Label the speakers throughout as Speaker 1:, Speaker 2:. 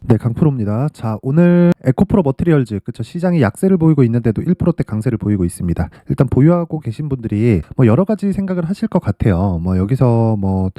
Speaker 1: 네, 강프로입니다. 자, 오늘 에코프로 머티리얼즈, 그쵸, 시장이 약세를 보이고 있는데도 1%대 강세를 보이고 있습니다. 일단 보유하고 계신 분들이 뭐 여러 가지 생각을 하실 것 같아요. 뭐 여기서 뭐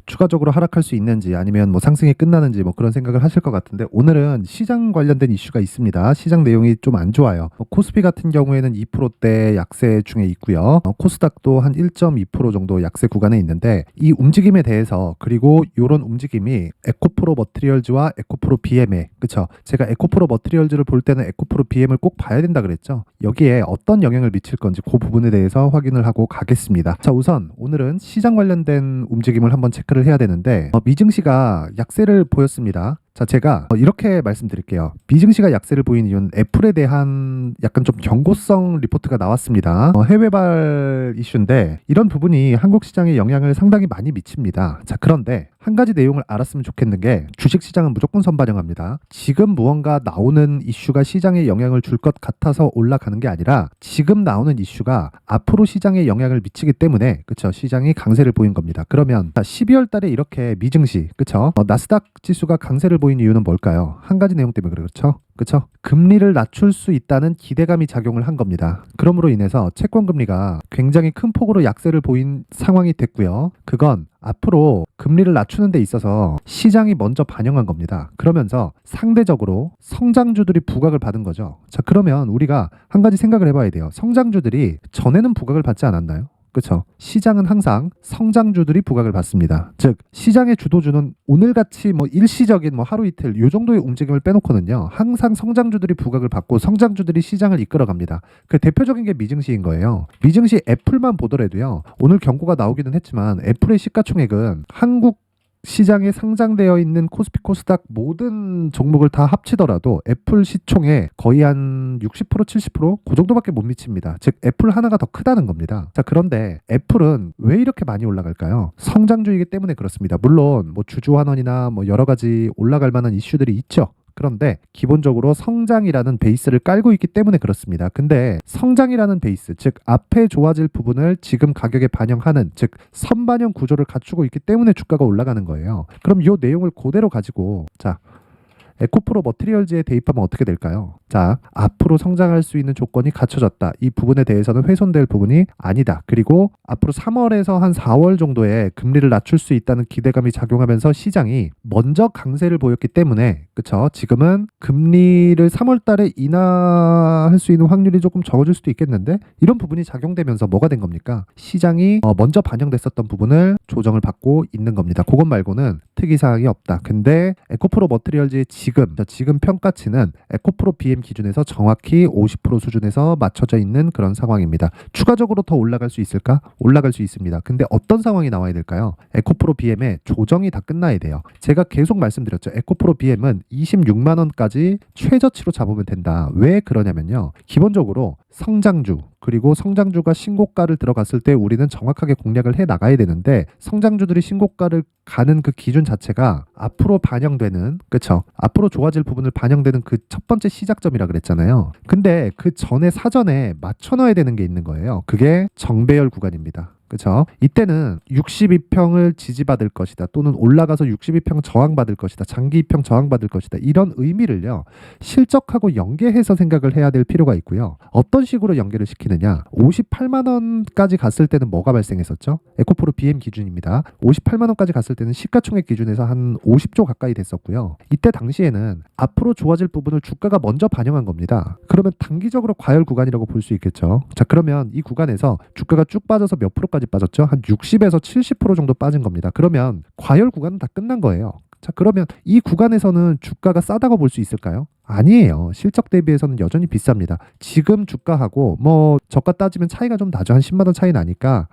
Speaker 1: 추가적으로 하락할 수 있는지 아니면 뭐 상승이 끝나는지 뭐 그런 생각을 하실 것 같은데, 오늘은 시장 관련된 이슈가 있습니다. 시장 내용이 좀 안 좋아요. 코스피 같은 경우에는 2%대 약세 중에 있고요. 코스닥도 한 1.2% 정도 약세 구간에 있는데, 이 움직임에 대해서, 그리고 이런 움직임이 에코프로 머티리얼즈와 에코프로 BM에, 그쵸, 제가 에코프로 머티리얼즈를 볼 때는 에코프로 BM을 꼭 봐야 된다 그랬죠. 여기에 어떤 영향을 미칠 건지 그 부분에 대해서 확인을 하고 가겠습니다. 자, 우선 오늘은 시장 관련된 움직임을 한번 체크를 해야 되는데, 미증시가 약세를 보였습니다. 자, 제가 이렇게 말씀드릴게요. 미증시가 약세를 보인 이유는 애플에 대한 약간 좀 경고성 리포트가 나왔습니다. 해외발 이슈인데, 이런 부분이 한국 시장에 영향을 상당히 많이 미칩니다. 자, 그런데 한 가지 내용을 알았으면 좋겠는 게, 주식시장은 무조건 선반영합니다. 지금 무언가 나오는 이슈가 시장에 영향을 줄 것 같아서 올라가는 게 아니라, 지금 나오는 이슈가 앞으로 시장에 영향을 미치기 때문에, 그쵸, 시장이 강세를 보인 겁니다. 그러면 12월 달에 이렇게 미증시, 그쵸, 나스닥 지수가 강세를 보인 이유는 뭘까요? 한 가지 내용 때문에 그렇죠. 그쵸? 금리를 낮출 수 있다는 기대감이 작용을 한 겁니다. 그러므로 인해서 채권 금리가 굉장히 큰 폭으로 약세를 보인 상황이 됐고요. 그건 앞으로 금리를 낮추는 데 있어서 시장이 먼저 반영한 겁니다. 그러면서 상대적으로 성장주들이 부각을 받은 거죠. 자, 그러면 우리가 한 가지 생각을 해봐야 돼요. 성장주들이 전에는 부각을 받지 않았나요? 그렇죠. 시장은 항상 성장주들이 부각을 받습니다. 즉, 시장의 주도주는 오늘같이 뭐 일시적인 뭐 하루 이틀 요 정도의 움직임을 빼놓고는요, 항상 성장주들이 부각을 받고 성장주들이 시장을 이끌어갑니다. 그 대표적인 게 미증시인 거예요. 미증시 애플만 보더라도요, 오늘 경고가 나오기는 했지만 애플의 시가총액은 한국 시장에 상장되어 있는 코스피 코스닥 모든 종목을 다 합치더라도 애플 시총의 거의 한 60% 70%그 정도밖에 못 미칩니다. 즉, 애플 하나가 더 크다는 겁니다. 자, 그런데 애플은 왜 이렇게 많이 올라갈까요? 성장주이기 때문에 그렇습니다. 물론 뭐 주주환원이나 뭐 여러 가지 올라갈 만한 이슈들이 있죠. 그런데 기본적으로 성장이라는 베이스를 깔고 있기 때문에 그렇습니다. 근데 성장이라는 베이스, 즉 앞에 좋아질 부분을 지금 가격에 반영하는, 즉 선반영 구조를 갖추고 있기 때문에 주가가 올라가는 거예요. 그럼 이 내용을 그대로 가지고, 자, 에코프로 머티리얼즈에 대입하면 어떻게 될까요? 자, 앞으로 성장할 수 있는 조건이 갖춰졌다. 이 부분에 대해서는 훼손될 부분이 아니다. 그리고 앞으로 3월에서 한 4월 정도에 금리를 낮출 수 있다는 기대감이 작용하면서 시장이 먼저 강세를 보였기 때문에, 그쵸, 지금은 금리를 3월 달에 인하할 수 있는 확률이 조금 적어질 수도 있겠는데, 이런 부분이 작용되면서 뭐가 된 겁니까? 시장이 먼저 반영됐었던 부분을 조정을 받고 있는 겁니다. 그것 말고는 특이사항이 없다. 근데 에코프로 머티리얼즈의 지금 평가치는 에코프로 BM 기준에서 정확히 50% 수준에서 맞춰져 있는 그런 상황입니다. 추가적으로 더 올라갈 수 있을까? 올라갈 수 있습니다. 근데 어떤 상황이 나와야 될까요? 에코프로 BM의 조정이 다 끝나야 돼요. 제가 계속 말씀드렸죠. 에코프로 BM은 26만 원까지 최저치로 잡으면 된다. 왜 그러냐면요, 기본적으로 성장주, 그리고 성장주가 신고가를 들어갔을 때 우리는 정확하게 공략을 해 나가야 되는데, 성장주들이 신고가를 가는 그 기준 자체가 앞으로 반영되는, 그쵸, 앞으로 좋아질 부분을 반영되는 그 첫 번째 시작점이라 그랬잖아요. 근데 그 전에 사전에 맞춰 넣어야 되는 게 있는 거예요. 그게 정배열 구간입니다. 그렇죠? 이때는 62평을 지지받을 것이다, 또는 올라가서 62평 저항받을 것이다, 장기 2평 저항받을 것이다, 이런 의미를요, 실적하고 연계해서 생각을 해야 될 필요가 있고요. 어떤 식으로 연계를 시키느냐, 58만 원까지 갔을 때는 뭐가 발생했었죠? 에코프로 BM 기준입니다. 58만 원까지 갔을 때는 시가총액 기준에서 한 50조 가까이 됐었고요. 이때 당시에는 앞으로 좋아질 부분을 주가가 먼저 반영한 겁니다. 그러면 단기적으로 과열 구간이라고 볼 수 있겠죠. 자, 그러면 이 구간에서 주가가 쭉 빠져서 몇 프로까지 빠졌죠? 한 60에서 70% 정도 빠진 겁니다. 그러면 과열 구간은 다 끝난 거예요. 자, 그러면 이 구간에서는 주가가 싸다고 볼 수 있을까요? 아니에요. 실적 대비해서는 여전히 비쌉니다. 지금 주가하고 뭐 저가 따지면 차이가 좀 나죠. 한 10만 원 차이 나니까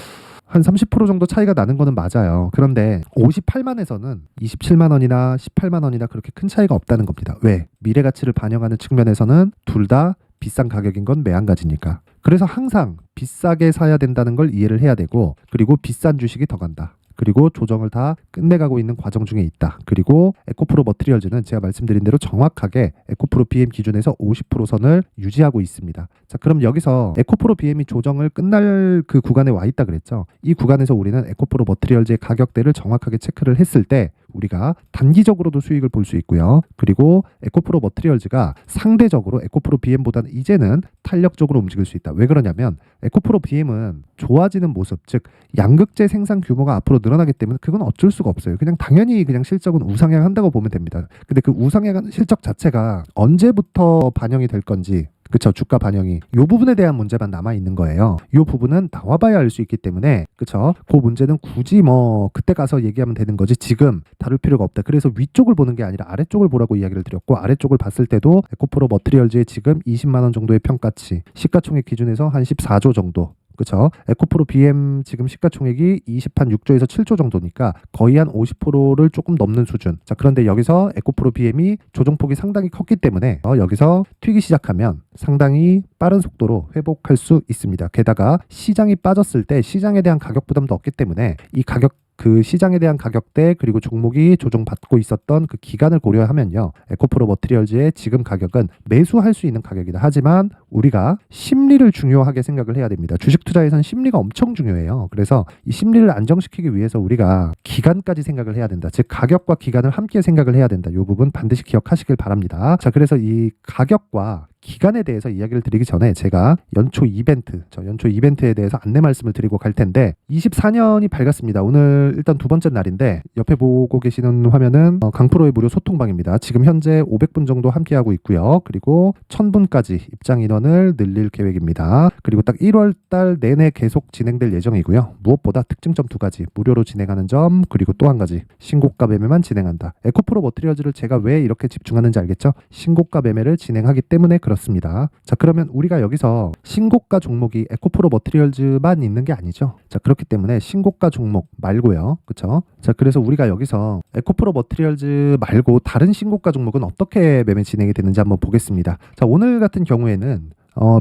Speaker 1: 한 30% 정도 차이가 나는 거는 맞아요. 그런데 58만에서는 27만 원이나 18만 원이나 그렇게 큰 차이가 없다는 겁니다. 왜? 미래 가치를 반영하는 측면에서는 둘 다 비싼 가격인 건 매한가지니까. 그래서 항상 비싸게 사야 된다는 걸 이해를 해야 되고, 그리고 비싼 주식이 더 간다. 그리고 조정을 다 끝내가고 있는 과정 중에 있다. 그리고 에코프로 머티리얼즈는 제가 말씀드린 대로 정확하게 에코프로 BM 기준에서 50% 선을 유지하고 있습니다. 자, 그럼 여기서 에코프로 BM이 조정을 끝날 그 구간에 와 있다 그랬죠. 이 구간에서 우리는 에코프로 머티리얼즈의 가격대를 정확하게 체크를 했을 때 우리가 단기적으로도 수익을 볼 수 있고요. 그리고 에코프로 머티리얼즈가 상대적으로 에코프로 BM보다는 이제는 탄력적으로 움직일 수 있다. 왜 그러냐면 에코프로 BM은 좋아지는 모습, 즉 양극재 생산 규모가 앞으로 늘어나기 때문에 그건 어쩔 수가 없어요. 그냥 당연히 그냥 실적은 우상향한다고 보면 됩니다. 근데 그 우상향한 실적 자체가 언제부터 반영이 될 건지, 그쵸, 주가 반영이 이 부분에 대한 문제만 남아 있는 거예요. 이 부분은 나와봐야 알 수 있기 때문에, 그쵸, 그 문제는 굳이 뭐 그때 가서 얘기하면 되는 거지 지금 다룰 필요가 없다. 그래서 위쪽을 보는 게 아니라 아래쪽을 보라고 이야기를 드렸고, 아래쪽을 봤을 때도 에코프로 머티리얼즈의 지금 20만 원 정도의 평가치, 시가총액 기준에서 한 14조 정도, 그쵸? 에코프로 BM 지금 시가총액이 6조에서 7조 정도니까 거의 한 50%를 조금 넘는 수준. 자, 그런데 여기서 에코프로 BM이 조정폭이 상당히 컸기 때문에 여기서 튀기 시작하면 상당히 빠른 속도로 회복할 수 있습니다. 게다가 시장이 빠졌을 때 시장에 대한 가격 부담도 없기 때문에 이 가격, 그 시장에 대한 가격대 그리고 종목이 조정받고 있었던 그 기간을 고려하면요, 에코프로 머티리얼즈의 지금 가격은 매수할 수 있는 가격이다. 하지만 우리가 심리를 중요하게 생각을 해야 됩니다. 주식 투자에서는 심리가 엄청 중요해요. 그래서 이 심리를 안정시키기 위해서 우리가 기간까지 생각을 해야 된다. 즉 가격과 기간을 함께 생각을 해야 된다. 이 부분 반드시 기억하시길 바랍니다. 자, 그래서 이 가격과 기간에 대해서 이야기를 드리기 전에 제가 연초 이벤트에 대해서 안내 말씀을 드리고 갈 텐데, 24년이 밝았습니다. 오늘 일단 두 번째 날인데 옆에 보고 계시는 화면은 강프로의 무료 소통방입니다. 지금 현재 500분 정도 함께하고 있고요. 그리고 1000분까지 입장 인원을 늘릴 계획입니다. 그리고 딱 1월 달 내내 계속 진행될 예정이고요. 무엇보다 특징점 두 가지, 무료로 진행하는 점, 그리고 또 한 가지, 신고가 매매만 진행한다. 에코프로 머티리얼즈를 제가 왜 이렇게 집중하는지 알겠죠? 신고가 매매를 진행하기 때문에 그렇습니다. 자, 그러면 우리가 여기서 신고가 종목이 에코프로 머티리얼즈만 있는 게 아니죠. 자, 그렇기 때문에 신고가 종목 말고요. 그쵸? 자, 그래서 우리가 여기서 에코프로 머티리얼즈 말고 다른 신고가 종목은 어떻게 매매 진행이 되는지 한번 보겠습니다. 자, 오늘 같은 경우에는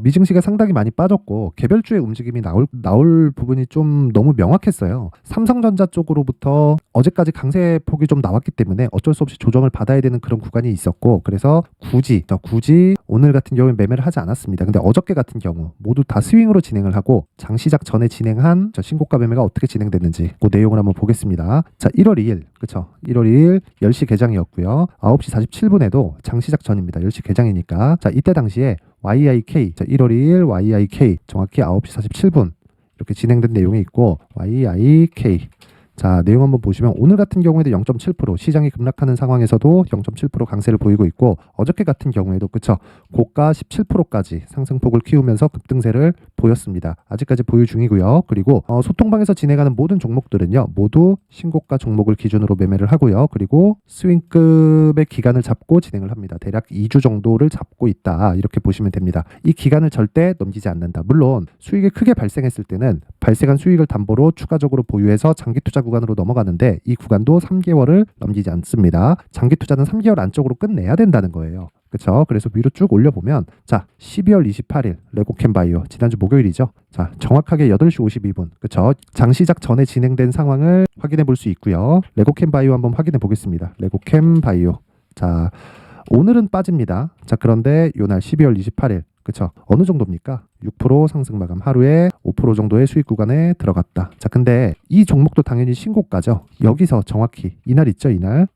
Speaker 1: 미증시가 상당히 많이 빠졌고 개별주의 움직임이 나올 부분이 좀 너무 명확했어요. 삼성전자 쪽으로부터 어제까지 강세폭이 좀 나왔기 때문에 어쩔 수 없이 조정을 받아야 되는 그런 구간이 있었고, 그래서 굳이 오늘 같은 경우에 매매를 하지 않았습니다. 근데 어저께 같은 경우 모두 다 스윙으로 진행을 하고 장시작 전에 진행한 신고가 매매가 어떻게 진행됐는지 그 내용을 한번 보겠습니다. 자, 1월 2일, 그쵸? 1월 2일 10시 개장이었고요. 9시 47분에도 장시작 전입니다. 10시 개장이니까. 자, 이때 당시에 YIK, 자, 1월 2일 YIK 정확히 9시 47분 이렇게 진행된 내용이 있고, YIK, 자, 내용 한번 보시면 오늘 같은 경우에도 0.7% 시장이 급락하는 상황에서도 0.7% 강세를 보이고 있고, 어저께 같은 경우에도, 그쵸, 고가 17%까지 상승폭을 키우면서 급등세를 보였습니다. 아직까지 보유 중이고요. 그리고 소통방에서 진행하는 모든 종목들은요 모두 신고가 종목을 기준으로 매매를 하고요. 그리고 스윙급의 기간을 잡고 진행을 합니다. 대략 2주 정도를 잡고 있다, 이렇게 보시면 됩니다. 이 기간을 절대 넘기지 않는다. 물론 수익이 크게 발생했을 때는 발생한 수익을 담보로 추가적으로 보유해서 장기 투자 구간으로 넘어가는데, 이 구간도 3개월을 넘기지 않습니다. 장기 투자는 3개월 안쪽으로 끝내야 된다는 거예요. 그렇죠? 그래서 위로 쭉 올려보면, 자, 12월 28일 레고캠바이오, 지난주 목요일이죠. 자, 정확하게 8시 52분, 그렇죠? 장시작 전에 진행된 상황을 확인해 볼 수 있고요. 레고캠바이오 한번 확인해 보겠습니다. 레고캠바이오, 자, 오늘은 빠집니다. 자, 그런데 요날 12월 28일, 그쵸, 어느 정도입니까? 6% 상승 마감, 하루에 5% 정도의 수익 구간에 들어갔다. 자, 근데 이 종목도 당연히 신고가죠. 여기서 정확히 이날 있죠, 이날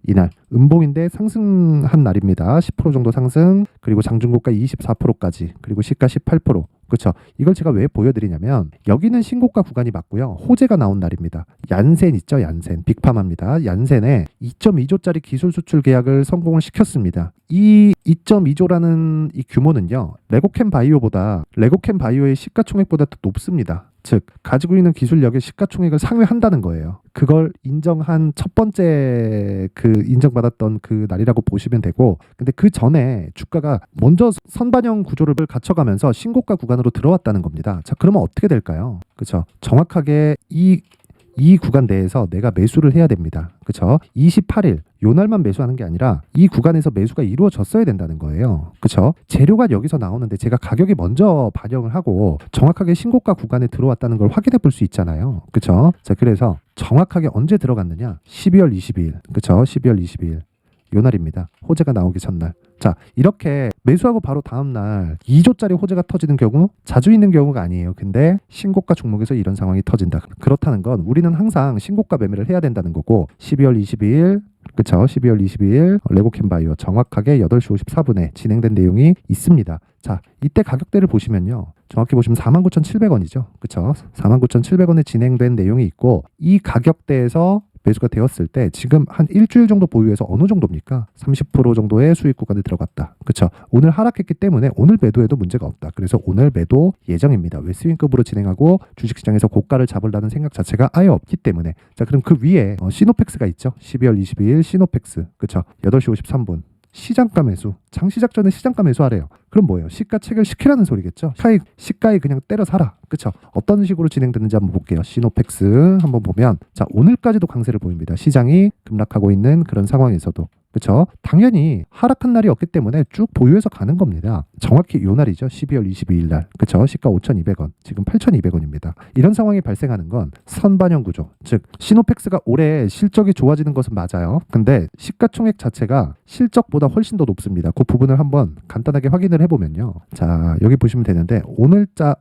Speaker 1: 음봉인데 상승한 날입니다. 10% 정도 상승, 그리고 장중고가 24%까지, 그리고 시가 18%. 그렇죠. 이걸 제가 왜 보여드리냐면, 여기는 신고가 구간이 맞고요, 호재가 나온 날입니다. 얀센 있죠, 얀센, 빅파마입니다. 얀센에 2.2조짜리 기술 수출 계약을 성공을 시켰습니다. 이 2.2조라는 이 규모는요, 레고캠 바이오의 시가총액보다 더 높습니다. 즉 가지고 있는 기술력의 시가총액을 상회한다는 거예요. 그걸 인정한 첫 번째 인정받았던 그 날이라고 보시면 되고, 근데 그 전에 주가가 먼저 선반영 구조를 갖춰가면서 신고가 구간으로 들어왔다는 겁니다. 자, 그러면 어떻게 될까요? 그렇죠. 정확하게 이 구간 내에서 내가 매수를 해야 됩니다. 그렇죠? 28일 요 날만 매수하는 게 아니라 이 구간에서 매수가 이루어졌어야 된다는 거예요. 그렇죠? 재료가 여기서 나오는데 제가 가격이 먼저 반영을 하고 정확하게 신고가 구간에 들어왔다는 걸 확인해 볼 수 있잖아요. 그렇죠? 자, 그래서 정확하게 언제 들어갔느냐? 12월 22일. 그렇죠? 12월 22일. 요날입니다. 호재가 나오기 전날. 자, 이렇게 매수하고 바로 다음날 2조짜리 호재가 터지는 경우 자주 있는 경우가 아니에요. 근데 신고가 종목에서 이런 상황이 터진다. 그렇다는 건 우리는 항상 신고가 매매를 해야 된다는 거고 12월 22일 그쵸? 12월 22일 레고캠바이오 정확하게 8시 54분에 진행된 내용이 있습니다. 자, 이때 가격대를 보시면요. 정확히 보시면 49,700원이죠. 그쵸? 49,700원에 진행된 내용이 있고 이 가격대에서 매수가 되었을 때 지금 한 일주일 정도 보유해서 어느 정도입니까? 30% 정도의 수익 구간에 들어갔다. 그렇죠? 오늘 하락했기 때문에 오늘 매도해도 문제가 없다. 그래서 오늘 매도 예정입니다. 왜 스윙급으로 진행하고 주식시장에서 고가를 잡으려는 생각 자체가 아예 없기 때문에. 자, 그럼 그 위에 시노펙스가 있죠. 12월 22일 시노펙스. 그렇죠? 8시 53분. 시장가 매수, 장시작 전에 시장가 매수하래요. 그럼 뭐예요? 시가 체결시키라는 소리겠죠. 시가에 그냥 때려 사라. 그쵸? 어떤 식으로 진행됐는지 한번 볼게요. 시노펙스 한번 보면 자, 오늘까지도 강세를 보입니다. 시장이 급락하고 있는 그런 상황에서도. 그쵸? 당연히 하락한 날이 없기 때문에 쭉 보유해서 가는 겁니다. 정확히 요 날이죠. 12월 22일 날. 그쵸? 시가 5,200원. 지금 8,200원입니다. 이런 상황이 발생하는 건 선반영 구조. 즉, 시노펙스가 올해 실적이 좋아지는 것은 맞아요. 근데 시가총액 자체가 실적보다 훨씬 더 높습니다. 그 부분을 한번 간단하게 확인을 해보면요. 자, 여기 보시면 되는데 오늘자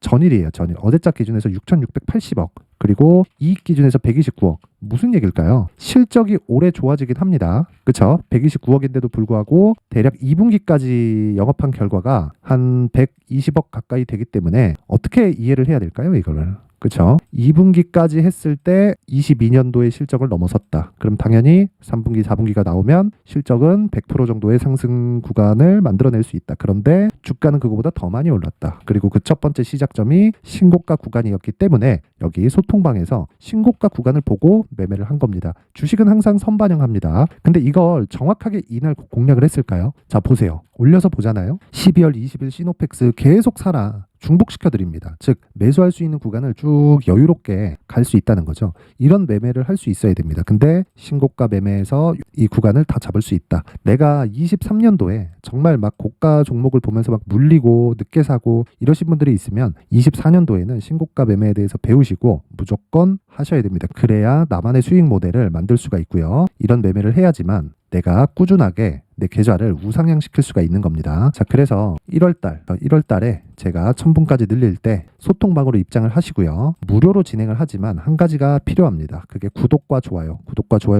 Speaker 1: 전일이에요. 전일. 어제자 기준에서 6,680억. 그리고 이익 기준에서 129억. 무슨 얘기일까요? 실적이 올해 좋아지긴 합니다. 그쵸? 129억인데도 불구하고 대략 2분기까지 영업한 결과가 한 120억 가까이 되기 때문에 어떻게 이해를 해야 될까요? 이거를. 그쵸? 2분기까지 했을 때 22년도의 실적을 넘어섰다. 그럼 당연히 3분기, 4분기가 나오면 실적은 100% 정도의 상승 구간을 만들어낼 수 있다. 그런데 주가는 그거보다 더 많이 올랐다. 그리고 그 첫 번째 시작점이 신고가 구간이었기 때문에 여기 소통방에서 신고가 구간을 보고 매매를 한 겁니다. 주식은 항상 선반영합니다. 근데 이걸 정확하게 이날 공략을 했을까요? 자, 보세요. 올려서 보잖아요. 12월 20일 시노펙스 계속 사라. 중복시켜드립니다. 즉 매수할 수 있는 구간을 쭉 여유롭게 갈 수 있다는 거죠. 이런 매매를 할 수 있어야 됩니다. 근데 신고가 매매에서 이 구간을 다 잡을 수 있다. 내가 23년도에 정말 막 고가 종목을 보면서 막 물리고 늦게 사고 이러신 분들이 있으면 24년도에는 신고가 매매에 대해서 배우시고 무조건 하셔야 됩니다. 그래야 나만의 수익 모델을 만들 수가 있고요. 이런 매매를 해야지만 내가 꾸준하게 내 계좌를 우상향시킬 수가 있는 겁니다. 자, 그래서 1월 달에 제가 1000분까지 늘릴 때 소통방으로 입장을 하시고요. 무료로 진행을 하지만 한 가지가 필요합니다. 그게 구독과 좋아요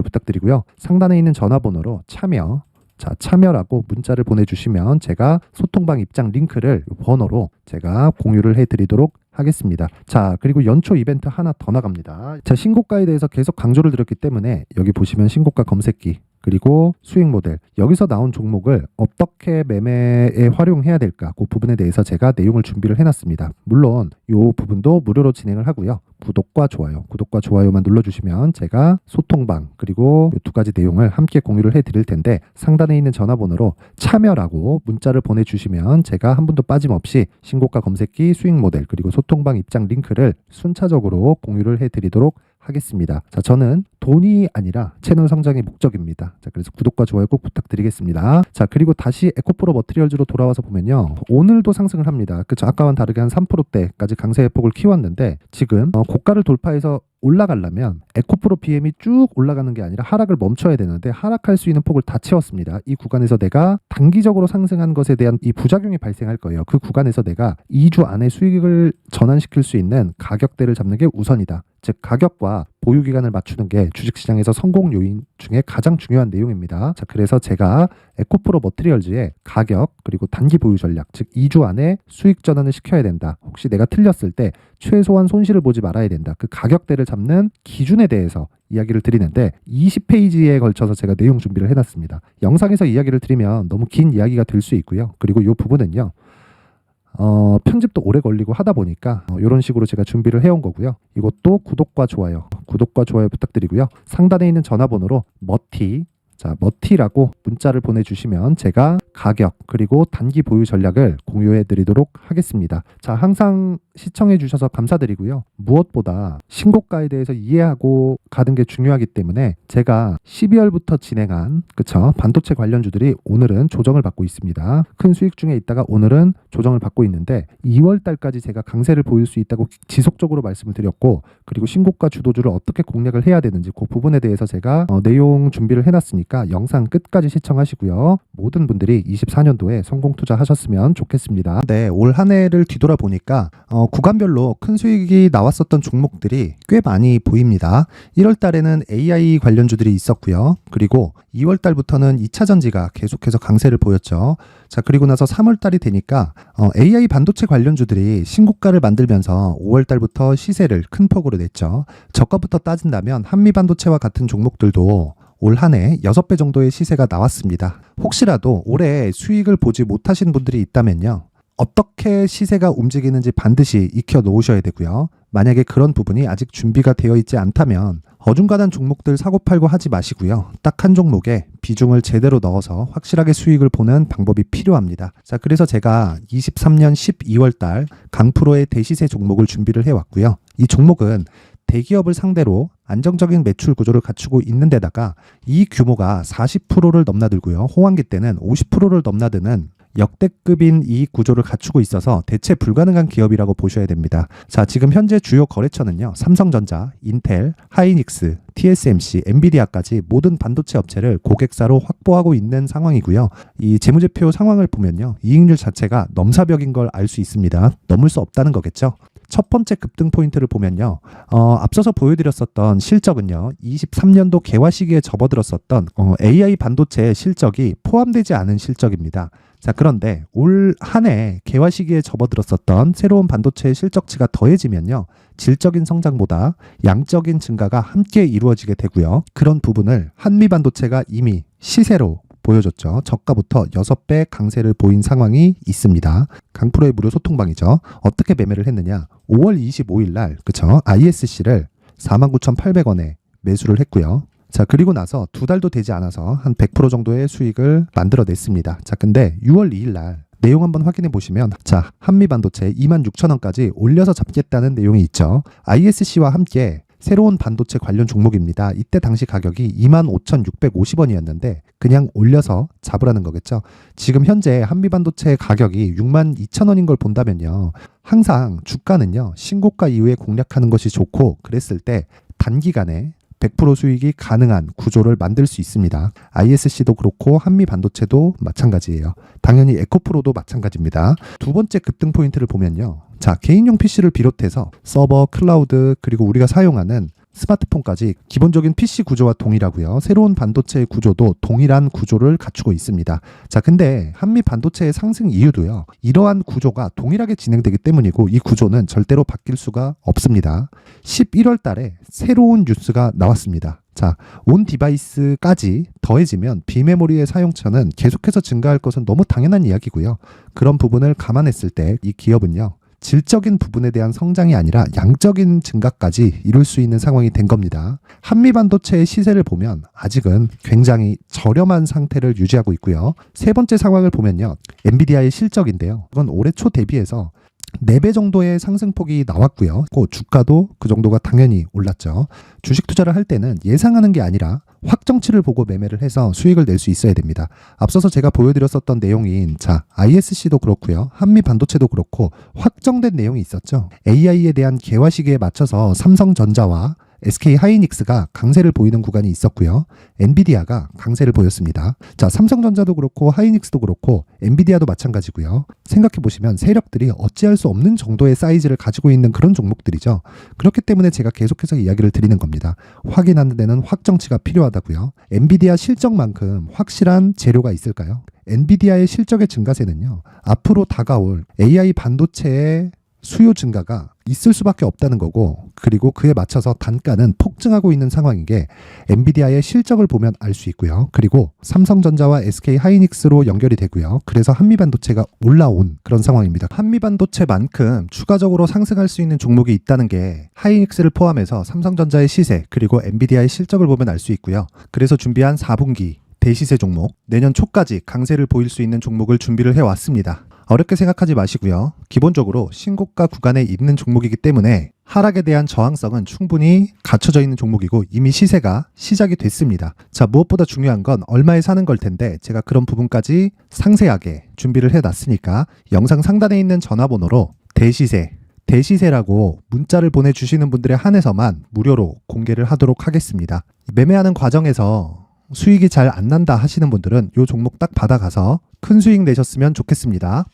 Speaker 1: 부탁드리고요. 상단에 있는 전화번호로 참여라고 문자를 보내주시면 제가 소통방 입장 링크를 번호로 제가 공유를 해드리도록 하겠습니다. 자, 그리고 연초 이벤트 하나 더 나갑니다. 자, 신고가에 대해서 계속 강조를 드렸기 때문에 여기 보시면 신고가 검색기 그리고 수익 모델 여기서 나온 종목을 어떻게 매매에 활용해야 될까 그 부분에 대해서 제가 내용을 준비를 해놨습니다. 물론 이 부분도 무료로 진행을 하고요. 구독과 좋아요만 눌러주시면 제가 소통방 그리고 이 두 가지 내용을 함께 공유를 해드릴 텐데 상단에 있는 전화번호로 참여라고 문자를 보내주시면 제가 한 분도 빠짐없이 신고가 검색기 수익 모델 그리고 소통방 입장 링크를 순차적으로 공유를 해드리도록 하겠습니다. 자, 저는 돈이 아니라 채널 성장이 목적입니다. 자, 그래서 구독과 좋아요 꼭 부탁드리겠습니다. 자, 그리고 다시 에코프로 머티리얼즈로 돌아와서 보면요. 오늘도 상승을 합니다. 그쵸? 아까와는 다르게 한 3%대까지 강세의 폭을 키웠는데 지금 고가를 돌파해서 올라가려면 에코프로 BM이 쭉 올라가는 게 아니라 하락을 멈춰야 되는데 하락할 수 있는 폭을 다 채웠습니다. 이 구간에서 내가 단기적으로 상승한 것에 대한 이 부작용이 발생할 거예요. 그 구간에서 내가 2주 안에 수익을 전환시킬 수 있는 가격대를 잡는 게 우선이다. 즉 가격과 보유 기간을 맞추는 게 주식시장에서 성공 요인 중에 가장 중요한 내용입니다. 자, 그래서 제가 에코프로 머티리얼즈의 가격 그리고 단기 보유 전략 즉 2주 안에 수익 전환을 시켜야 된다. 혹시 내가 틀렸을 때 최소한 손실을 보지 말아야 된다. 그 가격대를 잡는 기준에 대해서 이야기를 드리는데 20페이지에 걸쳐서 제가 내용 준비를 해놨습니다. 영상에서 이야기를 드리면 너무 긴 이야기가 될 수 있고요. 그리고 이 부분은요. 편집도 오래 걸리고 하다 보니까 이런 식으로 제가 준비를 해온 거고요. 이것도 구독과 좋아요 부탁드리고요. 상단에 있는 전화번호로 머티라고 문자를 보내주시면 제가 가격 그리고 단기 보유 전략을 공유해 드리도록 하겠습니다. 자, 항상 시청해 주셔서 감사드리고요. 무엇보다 신고가에 대해서 이해하고 가는 게 중요하기 때문에 제가 12월부터 진행한 반도체 관련주들이 오늘은 조정을 받고 있습니다. 큰 수익 중에 있다가 오늘은 조정을 받고 있는데 2월 달까지 제가 강세를 보일 수 있다고 지속적으로 말씀을 드렸고, 그리고 신고가 주도주를 어떻게 공략을 해야 되는지 그 부분에 대해서 제가 내용 준비를 해놨으니까 영상 끝까지 시청하시고요. 모든 분들이 24년도에 성공 투자하셨으면 좋겠습니다. 네, 올 한 해를 뒤돌아보니까 구간별로 큰 수익이 나왔었던 종목들이 꽤 많이 보입니다. 1월 달에는 AI 관련주들이 있었고요. 그리고 2월 달부터는 2차 전지가 계속해서 강세를 보였죠. 자, 그리고 나서 3월 달이 되니까 AI 반도체 관련주들이 신고가를 만들면서 5월 달부터 시세를 큰 폭으로 냈죠. 저가부터 따진다면 한미 반도체와 같은 종목들도 올 한 해 6배 정도의 시세가 나왔습니다. 혹시라도 올해 수익을 보지 못하신 분들이 있다면요, 어떻게 시세가 움직이는지 반드시 익혀 놓으셔야 되고요. 만약에 그런 부분이 아직 준비가 되어 있지 않다면 어중간한 종목들 사고팔고 하지 마시고요. 딱 한 종목에 비중을 제대로 넣어서 확실하게 수익을 보는 방법이 필요합니다. 자, 그래서 제가 23년 12월 달 강프로의 대시세 종목을 준비를 해왔고요. 이 종목은 대기업을 상대로 안정적인 매출 구조를 갖추고 있는 데다가 이 규모가 40%를 넘나들고요. 호황기 때는 50%를 넘나드는 역대급인 이익 구조를 갖추고 있어서 대체 불가능한 기업이라고 보셔야 됩니다. 자, 지금 현재 주요 거래처는요, 삼성전자, 인텔, 하이닉스, TSMC, 엔비디아까지 모든 반도체 업체를 고객사로 확보하고 있는 상황이고요. 이 재무제표 상황을 보면요, 이익률 자체가 넘사벽인 걸 알 수 있습니다. 넘을 수 없다는 거겠죠. 첫 번째 급등 포인트를 보면요, 앞서서 보여드렸었던 실적은요, 23년도 개화 시기에 접어들었었던 AI 반도체의 실적이 포함되지 않은 실적입니다. 자, 그런데 올 한 해 개화 시기에 접어들었었던 새로운 반도체의 실적치가 더해지면요, 질적인 성장보다 양적인 증가가 함께 이루어지게 되고요. 그런 부분을 한미 반도체가 이미 시세로 보여줬죠. 저가부터 6배 강세를 보인 상황이 있습니다. 강프로의 무료 소통방이죠. 어떻게 매매를 했느냐? 5월 25일 날 ISC를 49,800원에 매수를 했고요. 자, 그리고 나서 2달도 되지 않아서 한 100% 정도의 수익을 만들어냈습니다. 자, 근데 6월 2일 날 내용 한번 확인해 보시면, 자, 한미반도체 26,000원까지 올려서 잡겠다는 내용이 있죠. ISC와 함께 새로운 반도체 관련 종목입니다. 이때 당시 가격이 25,650원이었는데 그냥 올려서 잡으라는 거겠죠. 지금 현재 한미반도체 가격이 62,000원인 걸 본다면요, 항상 주가는요, 신고가 이후에 공략하는 것이 좋고, 그랬을 때 단기간에 100% 수익이 가능한 구조를 만들 수 있습니다. ISC도 그렇고 한미 반도체도 마찬가지예요. 당연히 에코프로도 마찬가지입니다. 두 번째 급등 포인트를 보면요, 자, 개인용 PC를 비롯해서 서버, 클라우드, 그리고 우리가 사용하는 스마트폰까지 기본적인 PC 구조와 동일하고요. 새로운 반도체의 구조도 동일한 구조를 갖추고 있습니다. 자, 근데 한미 반도체의 상승 이유도요, 이러한 구조가 동일하게 진행되기 때문이고, 이 구조는 절대로 바뀔 수가 없습니다. 11월 달에 새로운 뉴스가 나왔습니다. 자, 온 디바이스까지 더해지면 비메모리의 사용처는 계속해서 증가할 것은 너무 당연한 이야기고요. 그런 부분을 감안했을 때 이 기업은요, 질적인 부분에 대한 성장이 아니라 양적인 증가까지 이룰 수 있는 상황이 된 겁니다. 한미 반도체의 시세를 보면 아직은 굉장히 저렴한 상태를 유지하고 있고요. 세 번째 상황을 보면요, 엔비디아의 실적인데요, 이건 올해 초 대비해서 4배 정도의 상승폭이 나왔고요. 주가도 그 정도가 당연히 올랐죠. 주식 투자를 할 때는 예상하는 게 아니라 확정치를 보고 매매를 해서 수익을 낼 수 있어야 됩니다. 앞서서 제가 보여드렸었던 내용인, 자, ISC도 그렇고요, 한미 반도체도 그렇고 확정된 내용이 있었죠. AI에 대한 개화 시기에 맞춰서 삼성전자와 SK 하이닉스가 강세를 보이는 구간이 있었고요. 엔비디아가 강세를 보였습니다. 자, 삼성전자도 그렇고 하이닉스도 그렇고 엔비디아도 마찬가지고요. 생각해 보시면 세력들이 어찌할 수 없는 정도의 사이즈를 가지고 있는 그런 종목들이죠. 그렇기 때문에 제가 계속해서 이야기를 드리는 겁니다. 확인하는 데는 확정치가 필요하다고요. 엔비디아 실적만큼 확실한 재료가 있을까요? 엔비디아의 실적의 증가세는요, 앞으로 다가올 AI 반도체의 수요 증가가 있을 수밖에 없다는 거고, 그리고 그에 맞춰서 단가는 폭증하고 있는 상황인 게 엔비디아의 실적을 보면 알 수 있고요. 그리고 삼성전자와 SK 하이닉스로 연결이 되고요. 그래서 한미반도체가 올라온 그런 상황입니다. 한미반도체만큼 추가적으로 상승할 수 있는 종목이 있다는 게 하이닉스를 포함해서 삼성전자의 시세, 그리고 엔비디아의 실적을 보면 알 수 있고요. 그래서 준비한 4분기 대시세 종목, 내년 초까지 강세를 보일 수 있는 종목을 준비를 해왔습니다. 어렵게 생각하지 마시고요. 기본적으로 신고가 구간에 있는 종목이기 때문에 하락에 대한 저항성은 충분히 갖춰져 있는 종목이고 이미 시세가 시작이 됐습니다. 자, 무엇보다 중요한 건 얼마에 사는 걸 텐데 제가 그런 부분까지 상세하게 준비를 해놨으니까 영상 상단에 있는 전화번호로 대시세라고 문자를 보내주시는 분들에 한해서만 무료로 공개를 하도록 하겠습니다. 매매하는 과정에서 수익이 잘 안 난다 하시는 분들은 이 종목 딱 받아가서 큰 수익 내셨으면 좋겠습니다.